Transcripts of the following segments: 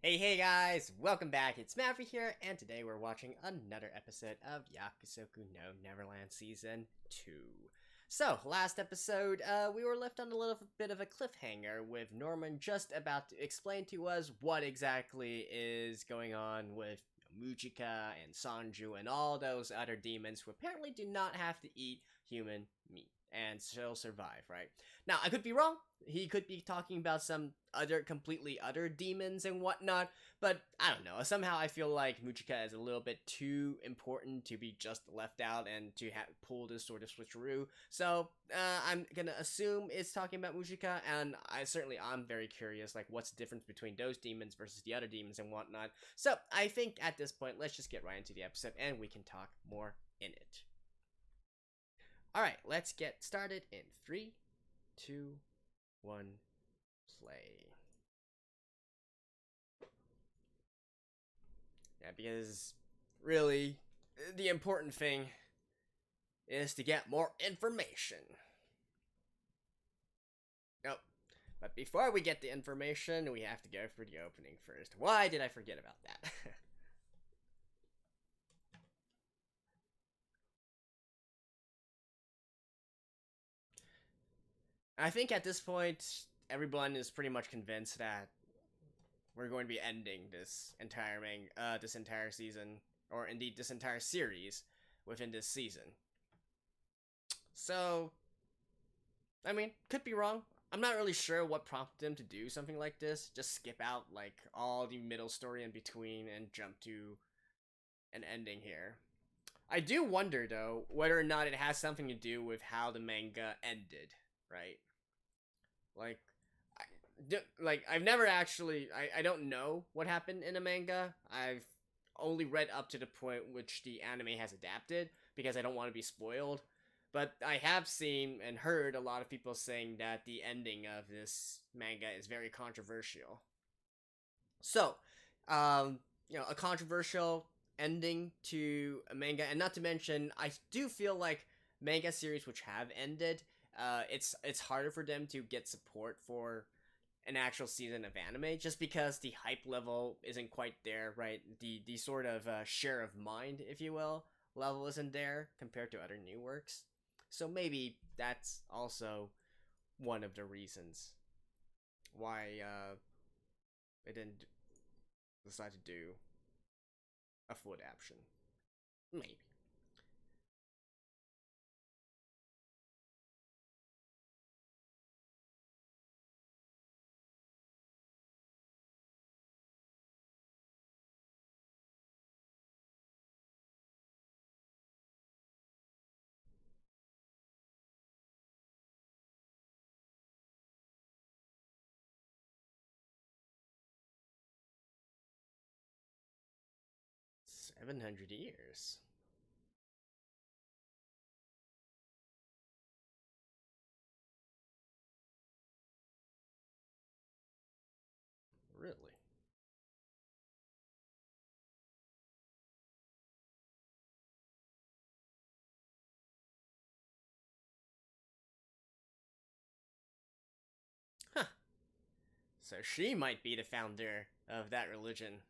Hey guys, welcome back. It's Maverick here, and today we're watching another episode of Yakusoku no Neverland Season 2. So, last episode, we were left on a little bit of a cliffhanger with Norman just about to explain to us what exactly is going on with Mujika and Sanju and all those other demons who apparently do not have to eat human meat and still survive, right? Now, I could be wrong. He could be talking about some completely other demons and whatnot, but I don't know. Somehow I feel like Mujika is a little bit too important to be just left out and to pull this sort of switcheroo. So I'm gonna assume it's talking about Mujika, and I'm very curious, like what's the difference between those demons versus the other demons and whatnot. So I think at this point, let's just get right into the episode, and we can talk more in it. Alright, let's get started in 3, 2, 1, play. Yeah, because really, the important thing is to get more information. Nope. But before we get the information, we have to go through the opening first. Why did I forget about that? I think at this point, everyone is pretty much convinced that we're going to be ending this entire season, or indeed this entire series, within this season. So, I mean, could be wrong. I'm not really sure what prompted them to do something like this. Just skip out like all the middle story in between and jump to an ending here. I do wonder though whether or not it has something to do with how the manga ended, right? Like, I've never actually I don't know what happened in a manga. I've only read up to the point which the anime has adapted because I don't want to be spoiled. But I have seen and heard a lot of people saying that the ending of this manga is very controversial. So, a controversial ending to a manga, and not to mention, I do feel like manga series which have ended, it's harder for them to get support for an actual season of anime just because the hype level isn't quite there, right? The sort of share of mind, if you will, level isn't there compared to other new works. So maybe that's also one of the reasons why they didn't decide to do a full adaptation. Maybe. 700 years. Really? Huh. So she might be the founder of that religion.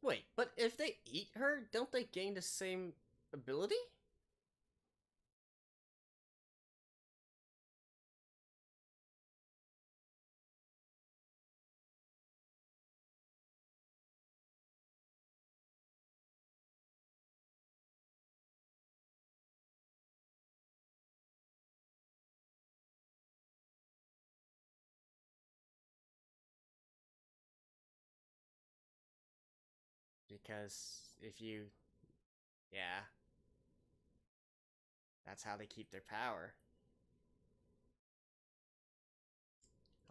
Wait, but if they eat her, don't they gain the same ability? Because if you. Yeah, that's how they keep their power.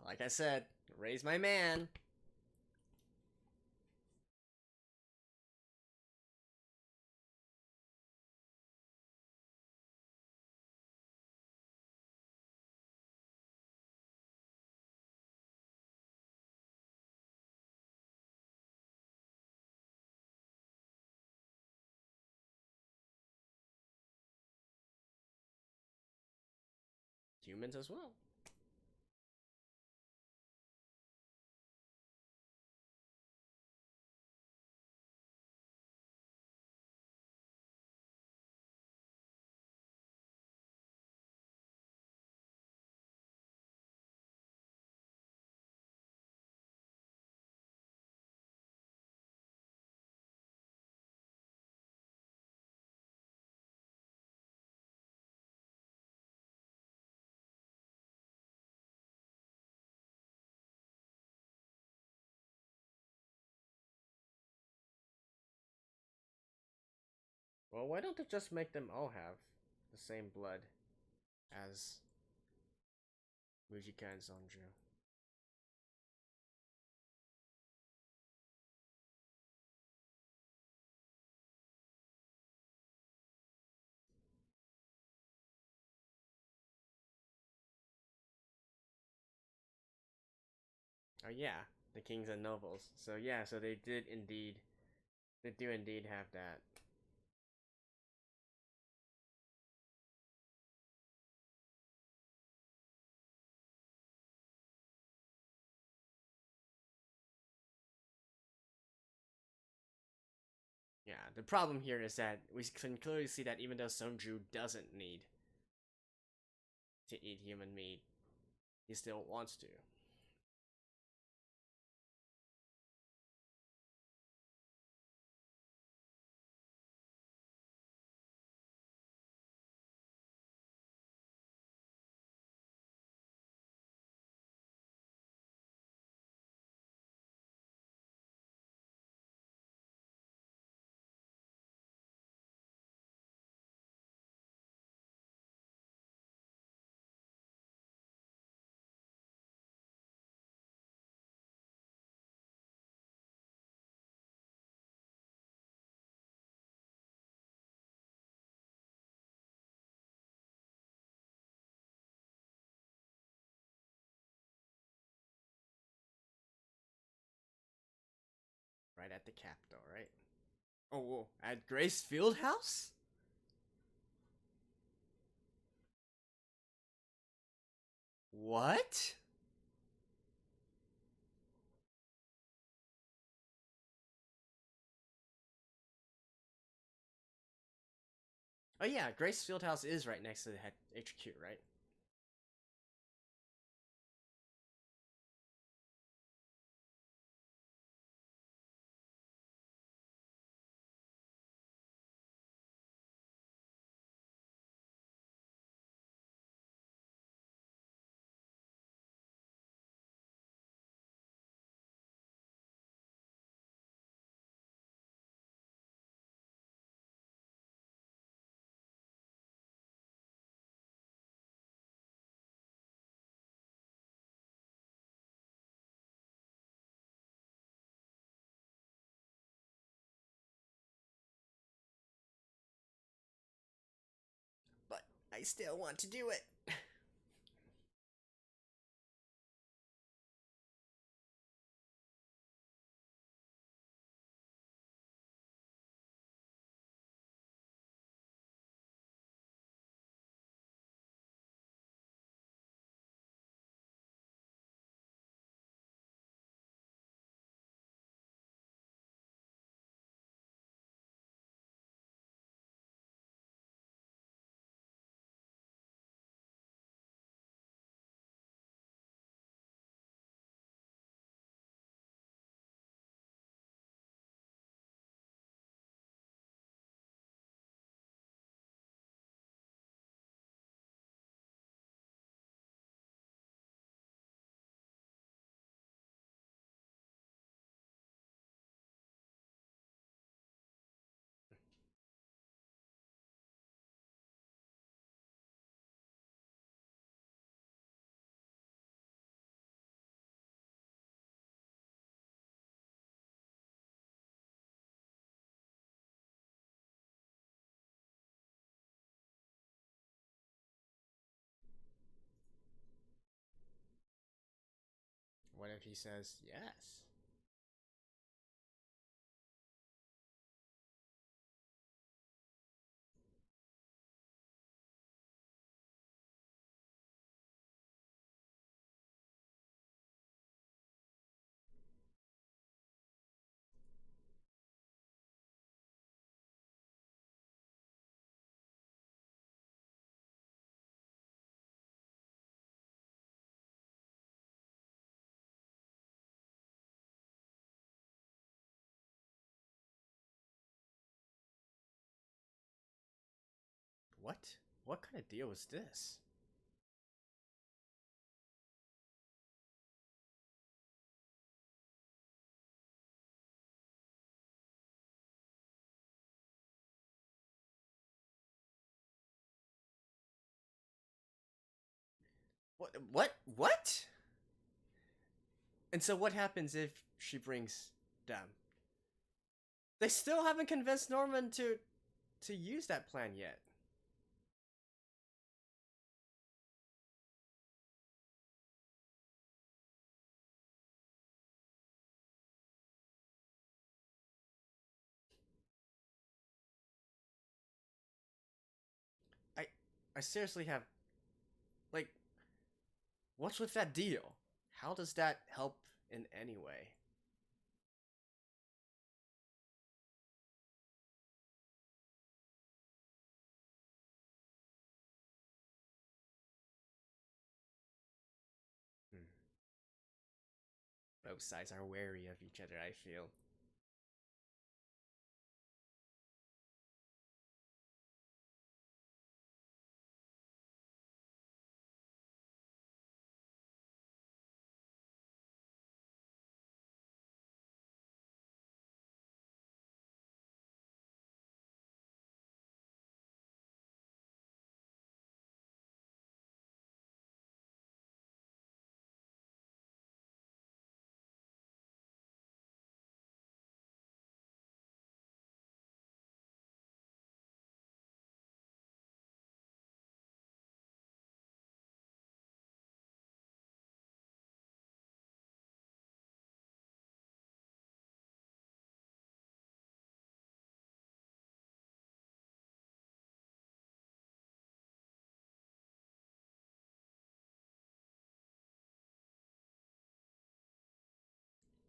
Like I said, raise my man. humans as well. Well, why don't they just make them all have the same blood as Mujika and Sonju? Oh yeah, the kings and nobles. So yeah, so they do indeed have that. Yeah, the problem here is that we can clearly see that even though Sonju doesn't need to eat human meat, he still wants to. Right at the capital, right? Oh, whoa. At Grace Field House? What? Oh yeah, Grace Fieldhouse is right next to the HQ, right? But I still want to do it. What if he says yes? What? What kind of deal was this? What? What? What? And so what happens if she brings them? They still haven't convinced Norman to use that plan yet. I I seriously have like what's with that deal? How does that help in any way? Hmm. Both sides are wary of each other, I feel.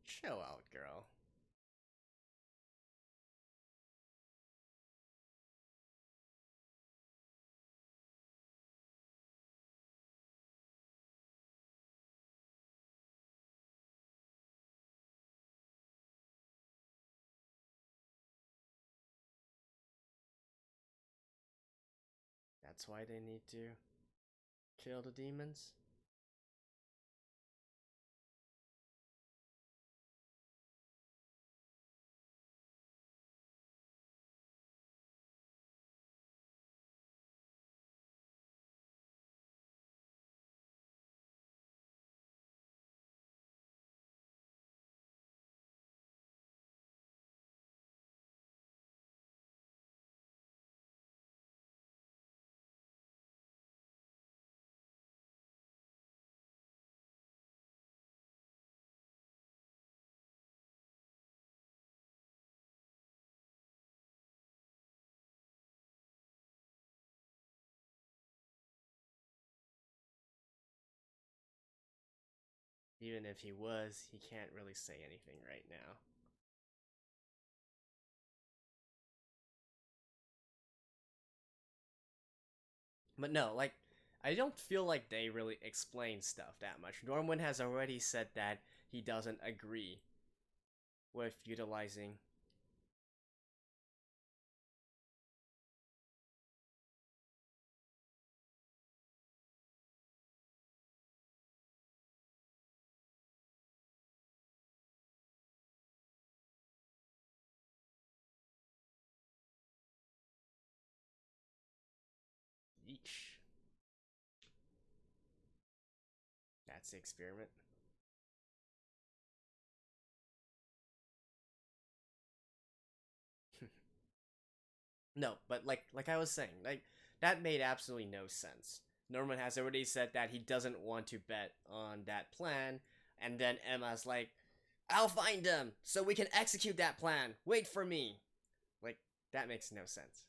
Chill out, girl. That's why they need to kill the demons? Even if he was, he can't really say anything right now. But no, like, I don't feel like they really explain stuff that much. Norman has already said that he doesn't agree with utilizing. Yeesh. That's the experiment. No, but like I was saying, like that made absolutely no sense. Norman has already said that he doesn't want to bet on that plan, and then Emma's like, "I'll find them so we can execute that plan. Wait for me." Like that makes no sense.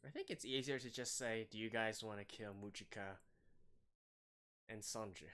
I think it's easier to just say, "Do you guys want to kill Mujika and Sanju?"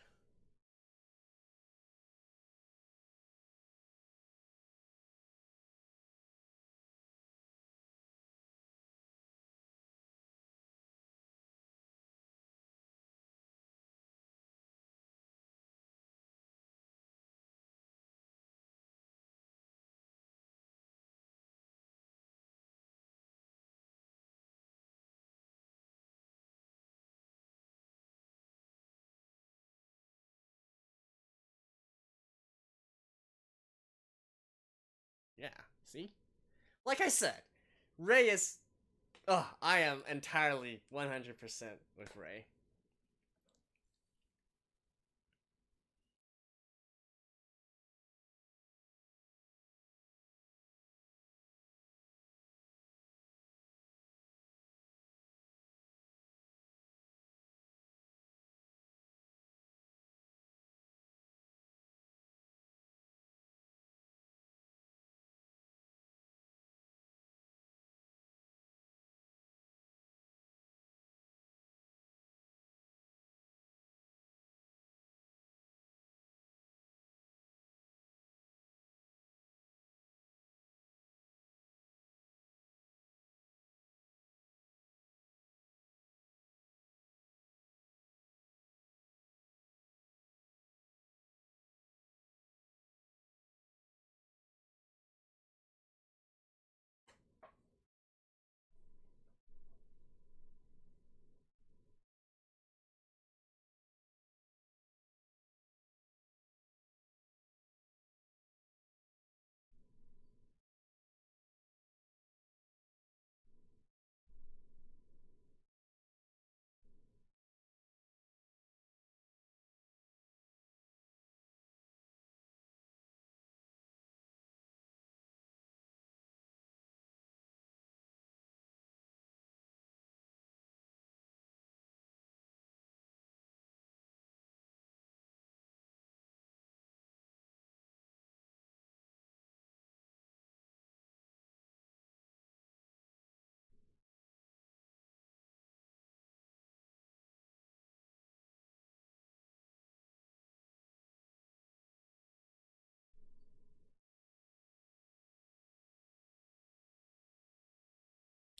Yeah. See, like I said, Ray is. Oh, I am entirely 100% with Ray.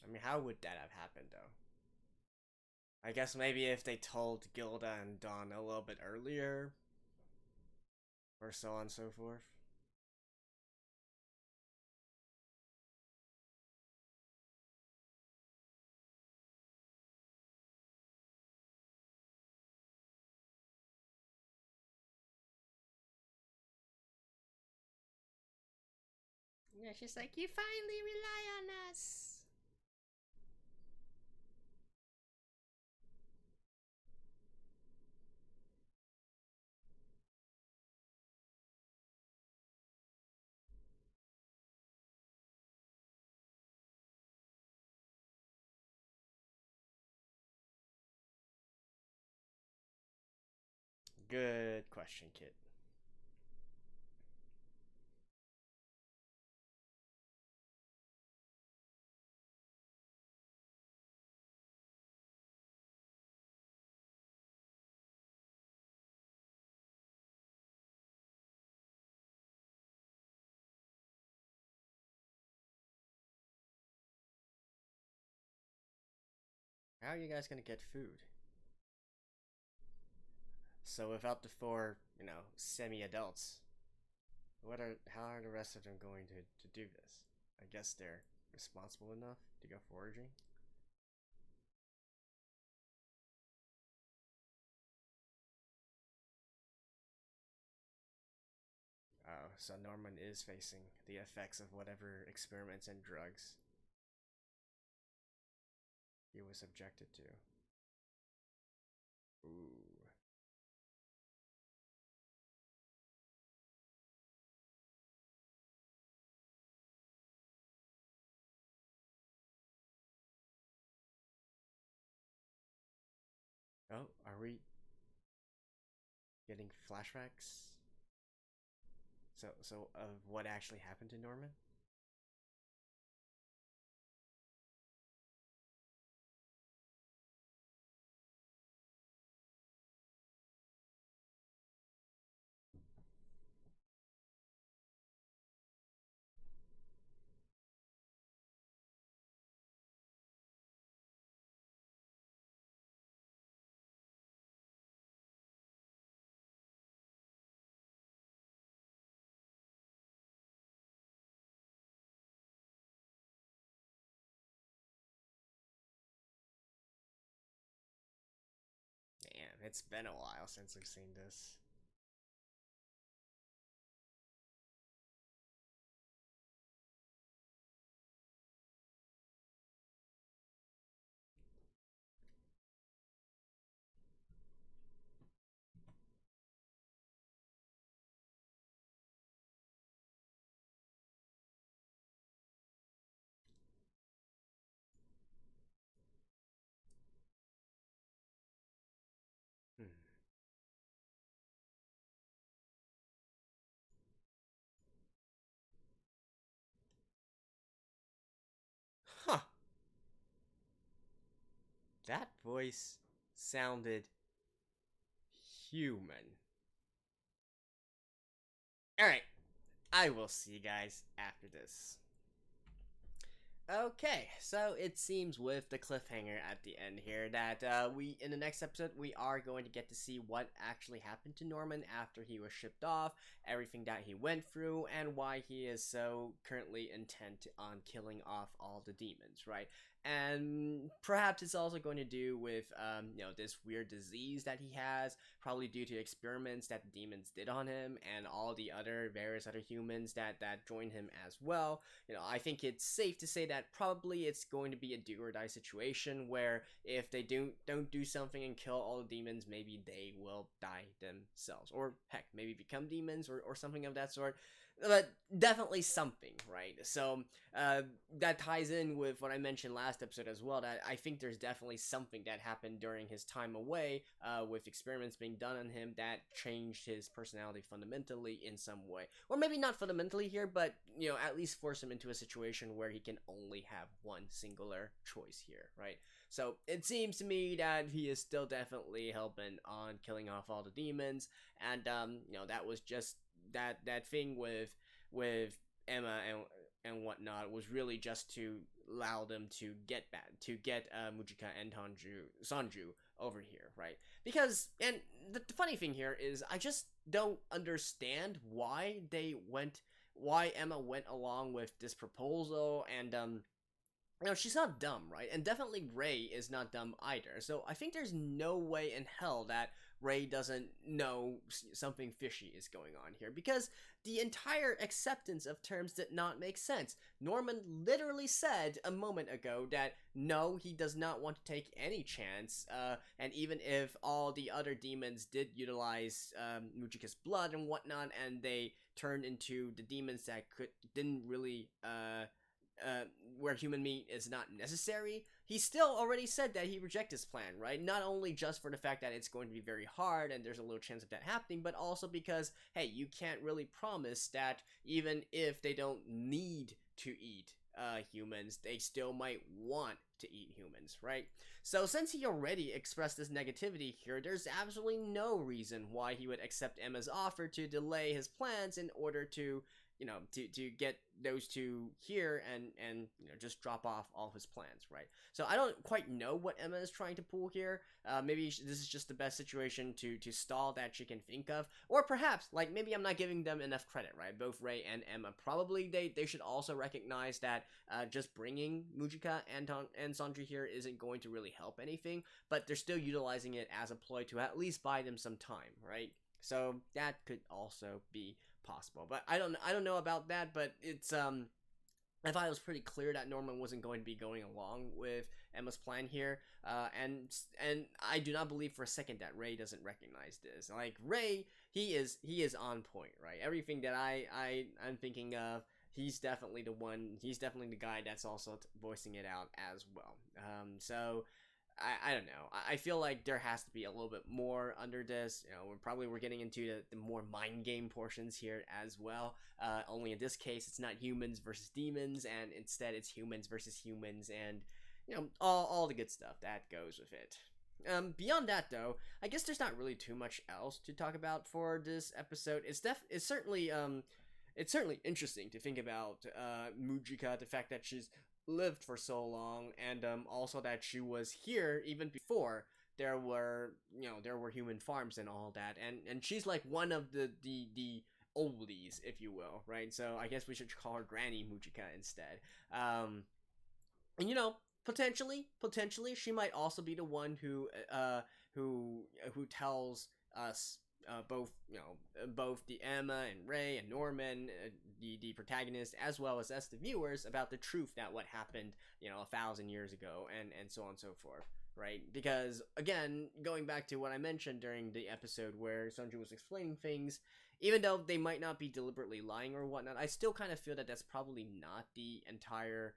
I mean, how would that have happened, though? I guess maybe if they told Gilda and Dawn a little bit earlier, or so on and so forth. Yeah, she's like, "You finally rely on us." Good question, Kit. How are you guys gonna get food? So without the four, semi-adults, how are the rest of them going to do this? I guess they're responsible enough to go foraging. Oh, so Norman is facing the effects of whatever experiments and drugs he was subjected to. Ooh. Oh, are we getting flashbacks? So of what actually happened to Norman? it's been a while since I've seen this. Hmm. Huh. That voice sounded human. Alright, I will see you guys after this. Okay, so it seems with the cliffhanger at the end here that we in the next episode we are going to get to see what actually happened to Norman after he was shipped off, everything that he went through, and why he is so currently intent on killing off all the demons, right? And perhaps it's also going to do with this weird disease that he has, probably due to experiments that the demons did on him and all the other various other humans that joined him as well. I think it's safe to say that probably it's going to be a do or die situation where if they don't do something and kill all the demons, maybe they will die themselves, or heck, maybe become demons or something of that sort. But definitely something, right? So that ties in with what I mentioned last episode as well. That I think there's definitely something that happened during his time away, with experiments being done on him that changed his personality fundamentally in some way, or maybe not fundamentally here, but at least force him into a situation where he can only have one singular choice here, right? So it seems to me that he is still definitely helping on killing off all the demons, and that was just that thing with Emma and whatnot was really just to allow them to get Mujika and Sanju over here, right? Because and the funny thing here is I just don't understand why Emma went along with this proposal, and she's not dumb, right? And definitely Ray is not dumb either. So I think there's no way in hell that Ray doesn't know something fishy is going on here, because the entire acceptance of terms did not make sense. Norman literally said a moment ago that no, he does not want to take any chance, and even if all the other demons did utilize Mujika's blood and whatnot, and they turned into the demons that didn't really where human meat is not necessary, he still already said that he rejects his plan, right? Not only just for the fact that it's going to be very hard and there's a little chance of that happening, but also because, hey, you can't really promise that even if they don't need to eat humans, they still might want to eat humans, right? So since he already expressed this negativity here, there's absolutely no reason why he would accept Emma's offer to delay his plans in order to to get those two here and just drop off all his plans, right? So I don't quite know what Emma is trying to pull here. Maybe this is just the best situation to stall that she can think of, or perhaps like maybe I'm not giving them enough credit, right? Both Ray and Emma probably they should also recognize that just bringing Mujika and Sandri here isn't going to really help anything, but they're still utilizing it as a ploy to at least buy them some time, right? So that could also be possible, but I don't know about that. But it's I thought it was pretty clear that Norman wasn't going to be going along with Emma's plan here, and I do not believe for a second that Ray doesn't recognize this. Like Ray, he is on point, right? Everything that I'm thinking of, he's definitely the one. He's definitely the guy that's also voicing it out as well. I don't know. I feel like there has to be a little bit more under this. We're getting into the more mind game portions here as well. Only in this case, it's not humans versus demons, and instead it's humans versus humans, and all the good stuff that goes with it. Beyond that, though, I guess there's not really too much else to talk about for this episode. It's certainly interesting to think about Mujika, the fact that she's lived for so long, and also that she was here even before there were human farms and all that, and she's like one of the oldies, if you will, right? So I guess we should call her Granny Mujika instead. And Potentially, she might also be the one who tells us both the Emma and Ray and Norman, the protagonist, as well as us, the viewers, about the truth that what happened, 1,000 years ago, and so on and so forth, right? Because again, going back to what I mentioned during the episode where Sunju was explaining things, even though they might not be deliberately lying or whatnot, I still kind of feel that that's probably not the entire.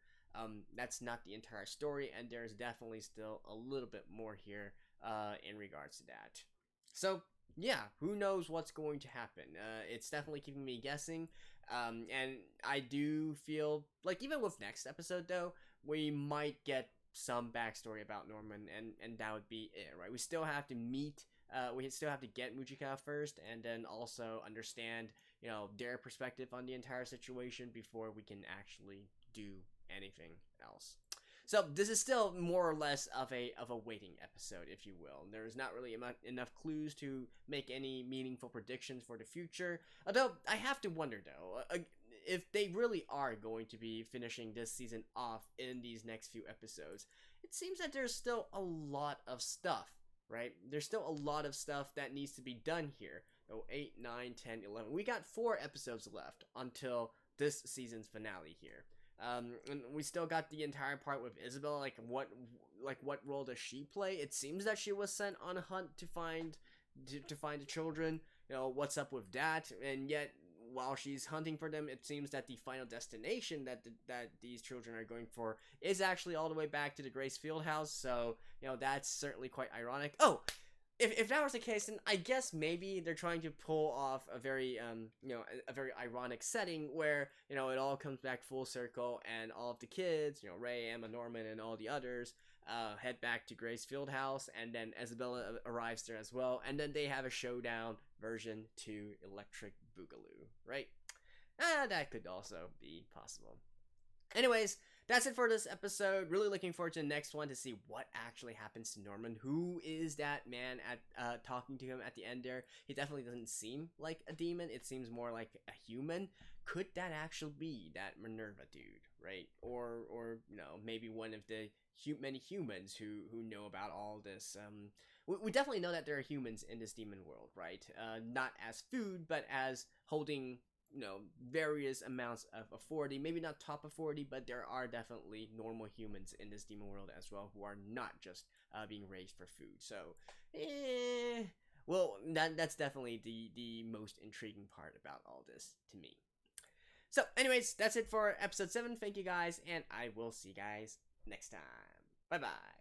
That's not the entire story, and there's definitely still a little bit more here in regards to that. So yeah, who knows what's going to happen? It's definitely keeping me guessing. And I do feel like even with next episode though, we might get some backstory about Norman, and that would be it, right? We still have to meet. We still have to get Mujika first, and then also understand, their perspective on the entire situation before we can actually do anything else. So this is still more or less of a waiting episode, if you will. There's not really enough clues to make any meaningful predictions for the future. Although I have to wonder though, if they really are going to be finishing this season off in these next few episodes, it seems that there's still a lot of stuff, right? There's still a lot of stuff that needs to be done here. 8, 9, 10, 11. We got 4 episodes left until this season's finale here. And we still got the entire part with Isabella. Like what role does she play? It seems that she was sent on a hunt to find the children. What's up with that? And yet, while she's hunting for them, it seems that the final destination that these children are going for is actually all the way back to the Grace Field house. So that's certainly quite ironic. Oh. If that was the case, then I guess maybe they're trying to pull off a very a very ironic setting where it all comes back full circle, and all of the kids, Ray, Emma, Norman, and all the others head back to Grace Field House, and then Isabella arrives there as well, and then they have a showdown version to Electric Boogaloo, right? That could also be possible. Anyways, that's it for this episode. Really looking forward to the next one to see what actually happens to Norman. Who is that man at talking to him at the end there? He definitely doesn't seem like a demon. It seems more like a human. Could that actually be that Minerva dude, right? Or maybe one of the many humans who know about all this. We definitely know that there are humans in this demon world, right? Not as food, but as holding various amounts of authority. Maybe not top authority, but there are definitely normal humans in this demon world as well who are not just being raised for food. So, well, that's definitely the most intriguing part about all this to me. So, anyways, that's it for episode 7. Thank you guys, and I will see you guys next time. Bye-bye.